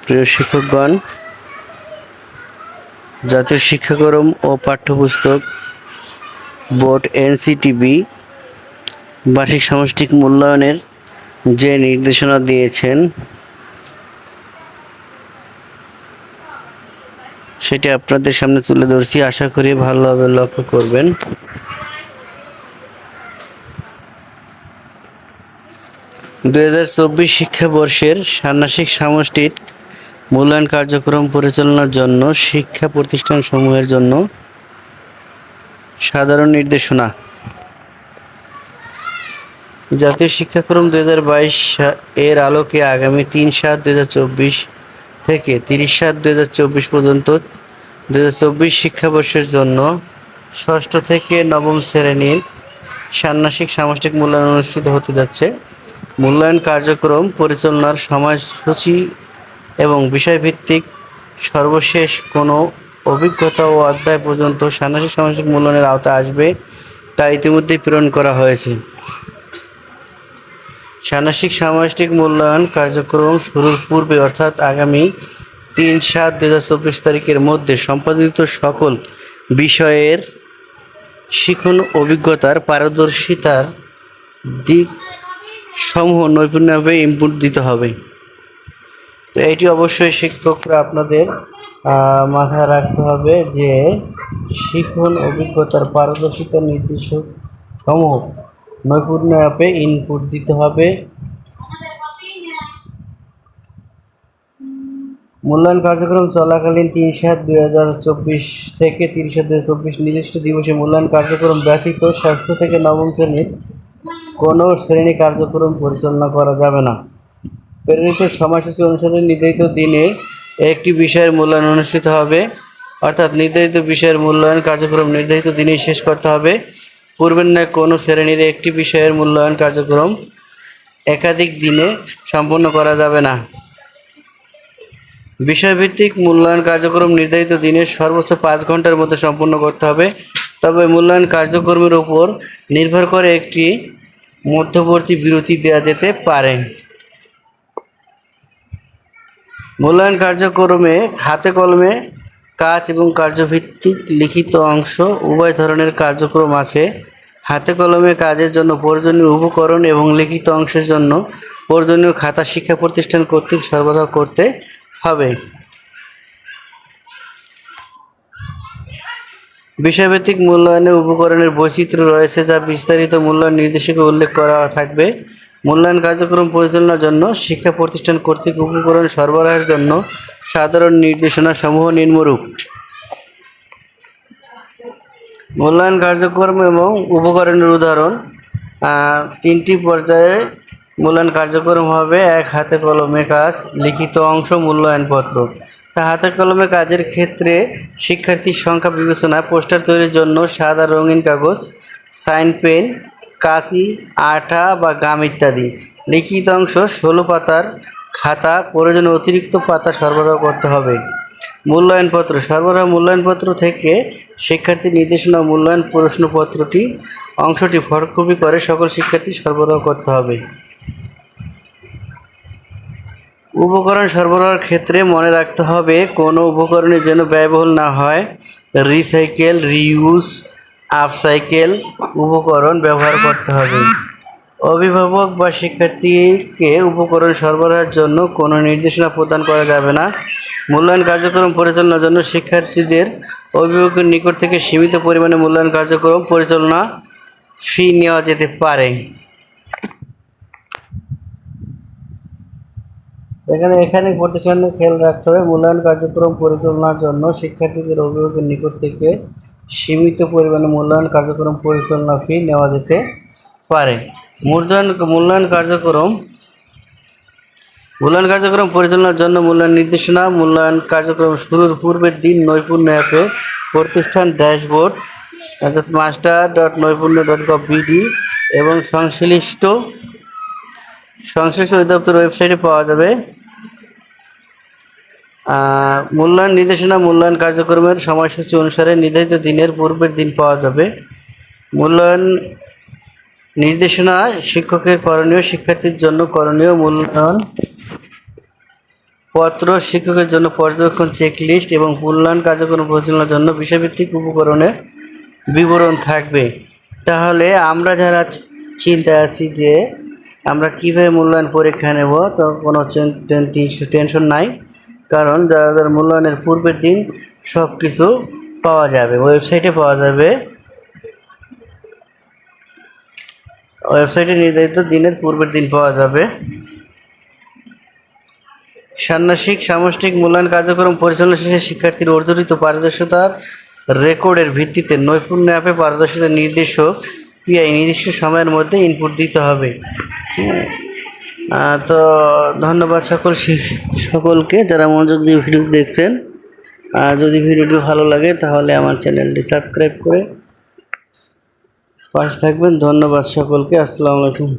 প্রিয় শিক্ষকগণ, জাতীয় শিক্ষাক্রম ও পাঠ্যপুস্তক বোর্ড এনসিটিবি বার্ষিক সামষ্টিক মূল্যায়নের যে নির্দেশনা দিয়েছেন সেটি আপনাদের সামনে তুলে ধরছি। আশা করি ভালোভাবে লক্ষ্য করবেন। (2024) শিক্ষাবর্ষের ষান্মাসিক সামষ্টিক মূল্যায়ন কার্যক্রম পরিচালনার জন্য শিক্ষা প্রতিষ্ঠানসমূহের জন্য সাধারণ নির্দেশনা। জাতীয় শিক্ষাক্রম 2022 এর আলোকে আগামী 3/7/2024 থেকে 30/7/2024 পর্যন্ত 2024 শিক্ষাবর্ষের জন্য ষষ্ঠ থেকে নবম শ্রেণীর ষান্মাসিক সামষ্টিক মূল্যায়ন অনুষ্ঠিত হতে যাচ্ছে। মূল্যায়ন কার্যক্রম পরিচালনার সময়সূচি এবং বিষয়ভিত্তিক সর্বশেষ কোনো অভিজ্ঞতা ও অধ্যায় পর্যন্ত ষান্মাসিক সামষ্টিক মূল্যায়নের আওতায় আসবে তা ইতিমধ্যেই প্রেরণ করা হয়েছে। ষান্মাসিক সামষ্টিক মূল্যায়ন কার্যক্রম শুরুর পূর্বে অর্থাৎ আগামী 3/7/2024 তারিখের মধ্যে সম্পাদিত সকল বিষয়ের শিখন অভিজ্ঞতার পারদর্শিতার দিক সমূহ নৈপুণ্যভাবে ইনপুট দিতে হবে। তো এটি অবশ্যই শিক্ষকরা আপনাদের মাথায় রাখতে হবে যে শিখন অভিজ্ঞতার পারদর্শিতার নির্দেশক সমূহ নৈপুণ্যভাবে ইনপুট দিতে হবে। মূল্যায়ন কার্যক্রম চলাকালীন 3/7/2024 থেকে 30/7/2024 নির্দিষ্ট দিবসে মূল্যায়ন কার্যক্রম ব্যতীত ষষ্ঠ থেকে নবম শ্রেণীর কোনো শ্রেণী কার্যক্রম পরিচালনা করা যাবে না। প্রেরিত সময়সূচি অনুসারে নির্ধারিত দিনে একটি বিষয়ের মূল্যায়ন অনুষ্ঠিত হবে, অর্থাৎ নির্ধারিত বিষয়ের মূল্যায়ন কার্যক্রম নির্ধারিত দিনেই শেষ করতে হবে। পূর্বের ন্যায় কোনো শ্রেণীর একটি বিষয়ের মূল্যায়ন কার্যক্রম একাধিক দিনে সম্পন্ন করা যাবে না। বিষয়ভিত্তিক মূল্যায়ন কার্যক্রম নির্ধারিত দিনের সর্বোচ্চ 5 ঘন্টার মধ্যে সম্পন্ন করতে হবে। তবে মূল্যায়ন কার্যক্রমের উপর নির্ভর করে একটি মধ্যবর্তী বিরতি দেওয়া যেতে পারে। মূল্যায়ন কার্যক্রমে হাতে কলমে কাজ এবং কার্যভিত্তিক লিখিত অংশ উভয় ধরনের কার্যক্রম আছে। হাতে কলমে কাজের জন্য প্রয়োজনীয় উপকরণ এবং লিখিত অংশের জন্য প্রয়োজনীয় খাতা শিক্ষা প্রতিষ্ঠান কর্তৃক সরবরাহ করতে হবে। বিষয়ভিত্তিক মূল্যায়নে উপকরণের বৈচিত্র্য রয়েছে, যা বিস্তারিত মূল্যায়ন নির্দেশিকা উল্লেখ করা থাকবে। মূল্যায়ন কার্যক্রম পরিচালনার জন্য শিক্ষা প্রতিষ্ঠান কর্তৃক উপকরণ সরবরাহের জন্য সাধারণ নির্দেশনা সমূহ নিম্নরূপ। মূল্যায়ন কার্যক্রম এবং উপকরণের উদাহরণ। 3টি পর্যায়ে মূল্যায়ন কার্যক্রম হবে। 1. হাতে কলমে কাজ, লিখিত অংশ, মূল্যায়নপত্র। তা হাতে কলমে কাজের ক্ষেত্রে শিক্ষার্থীর সংখ্যা বিবেচনায় পোস্টার তৈরির জন্য সাদা রঙিন কাগজ, সাইন পেন, কাঁচি, আঠা বা গাম ইত্যাদি। লিখিত অংশ 16 পাতার খাতা, প্রয়োজনে অতিরিক্ত পাতা সরবরাহ করতে হবে। মূল্যায়নপত্র সরবরাহ। মূল্যায়নপত্র থেকে শিক্ষার্থী নির্দেশনা মূল্যায়ন প্রশ্নপত্রটি অংশটি ফটোকপি করে সকল শিক্ষার্থী সরবরাহ করতে হবে। উপকরণ সরবরাহের ক্ষেত্রে মনে রাখতে হবে কোনো উপকরণে যেন ব্যয়বহুল না হয়। রিসাইকেল, রিইউজ, আপসাইকেল উপকরণ ব্যবহার করতে হবে। অভিভাবক বা শিক্ষার্থীকে উপকরণ সরবরাহের জন্য কোনো নির্দেশনা প্রদান করা যাবে না। মূল্যায়ন কার্যক্রম পরিচালনার জন্য শিক্ষার্থীদের অভিভাবকের নিকট থেকে সীমিত পরিমাণে মূল্যায়ন কার্যক্রম পরিচালনা ফি নেওয়া যেতে পারে। এখানে প্রতিষ্ঠানে খেয়াল রাখতে হবে, মূল্যায়ন কার্যক্রম পরিচালনার জন্য শিক্ষার্থীদের অভিভাবকের নিকট থেকে সীমিত পরিমাণে মূল্যায়ন কার্যক্রম পরিচালনা ফি নেওয়া যেতে পারে। মূল্যায়ন কার্যক্রম পরিচালনার জন্য মূল্যায়ন নির্দেশনা। মূল্যায়ন কার্যক্রম শুরুর পূর্বের দিন নৈপুণ্য অ্যাপে প্রতিষ্ঠান ড্যাশবোর্ড অর্থাৎ master.নৈপুণ্য.gov.bd এবং সংশ্লিষ্ট অধিদপ্তর ওয়েবসাইটে পাওয়া যাবে। মূল্যায়ন নির্দেশনা মূল্যায়ন কার্যক্রমের সময়সূচি অনুসারে নির্ধারিত দিনের পূর্বের দিন পাওয়া যাবে। মূল্যায়ন নির্দেশনা শিক্ষকের করণীয়, শিক্ষার্থীর জন্য করণীয়। মূল্যায়ন পত্র, শিক্ষকের জন্য পর্যবেক্ষণ চেকলিস্ট এবং মূল্যায়ন কার্যক্রম পরিচালনার জন্য বিষয়ভিত্তিক উপকরণের বিবরণ থাকবে। তাহলে আমরা যারা চিন্তায় আছি যে আমরা কীভাবে মূল্যায়ন পরীক্ষা নেব, তো কোনো টেনশন নাই, কারণ যারা মূল্যায়নের পূর্বের দিন সব কিছু পাওয়া যাবে, ওয়েবসাইটে পাওয়া যাবে। ওয়েবসাইটে নির্ধারিত দিনের পূর্বের দিন পাওয়া যাবে। ষান্মাসিক সামষ্টিক মূল্যায়ন কার্যক্রম পরিচালনা শেষে শিক্ষার্থীর অর্জিত পারদর্শিতার রেকর্ডের ভিত্তিতে নৈপুণ্য অ্যাপে পারদর্শিতা নির্দেশক পিআই নির্দিষ্ট সময়ের মধ্যে ইনপুট দিতে হবে। তো ধন্যবাদ সকলকে যারা মনোযোগ দিয়ে ভিডিও দেখছেন। যদি ভিডিওটি ভালো লাগে তাহলে আমার চ্যানেলটি সাবস্ক্রাইব করে পাশে থাকবেন। ধন্যবাদ সকলকে। আসসালামু আলাইকুম।